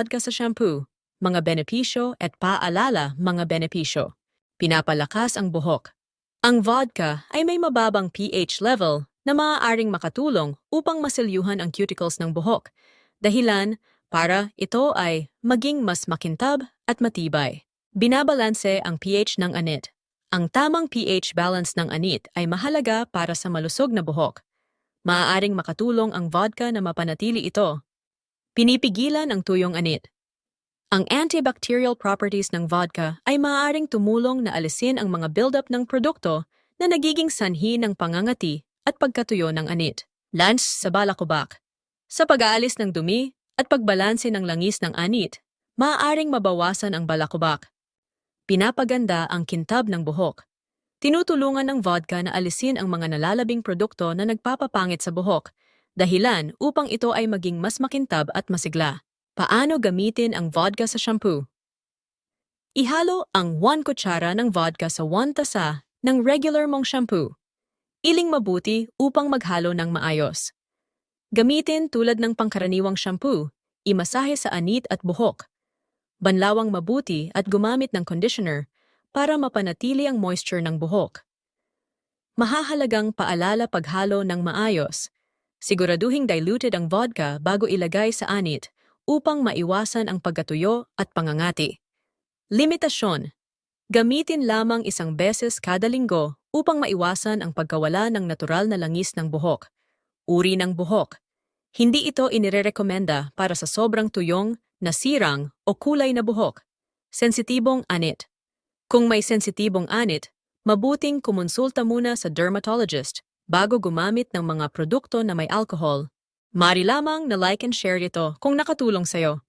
vodka sa shampoo. Mga benepisyo at paalala mga benepisyo. Pinapalakas ang buhok. Ang vodka ay may mababang pH level na maaaring makatulong upang masilyuhan ang cuticles ng buhok. Dahilan para ito ay maging mas makintab at matibay. Binabalanse ang pH ng anit. Ang tamang pH balance ng anit ay mahalaga para sa malusog na buhok. Maaaring makatulong ang vodka na mapanatili ito. Pinipigilan ang tuyong anit. Ang antibacterial properties ng vodka ay maaaring tumulong na alisin ang mga buildup ng produkto na nagiging sanhi ng pangangati at pagkatuyo ng anit. Lance sa balakubak. Sa pag-aalis ng dumi at pagbalanse ng langis ng anit, maaaring mabawasan ang balakubak. Pinapaganda ang kintab ng buhok. Tinutulungan ng vodka na alisin ang mga nalalabing produkto na nagpapapangit sa buhok, dahilan upang ito ay maging mas makintab at masigla. Paano gamitin ang vodka sa shampoo? Ihalo ang 1 kutsara ng vodka sa 1 tasa ng regular mong shampoo. Iling mabuti upang maghalo ng maayos. Gamitin tulad ng pangkaraniwang shampoo, imasahe sa anit at buhok. Banlawang mabuti at gumamit ng conditioner para mapanatili ang moisture ng buhok. Mahahalagang paalala paghalo ng maayos. Siguraduhing diluted ang vodka bago ilagay sa anit upang maiwasan ang pagkatuyo at pangangati. Limitasyon. Gamitin lamang 1 beses kada linggo upang maiwasan ang pagkawala ng natural na langis ng buhok. Uri ng buhok. Hindi ito inirerekomenda para sa sobrang tuyong, nasirang o kulay na buhok. Sensitibong anit. Kung may sensitibong anit, mabuting kumonsulta muna sa dermatologist bago gumamit ng mga produkto na may alcohol. Mari lamang na like and share ito kung nakatulong sa'yo.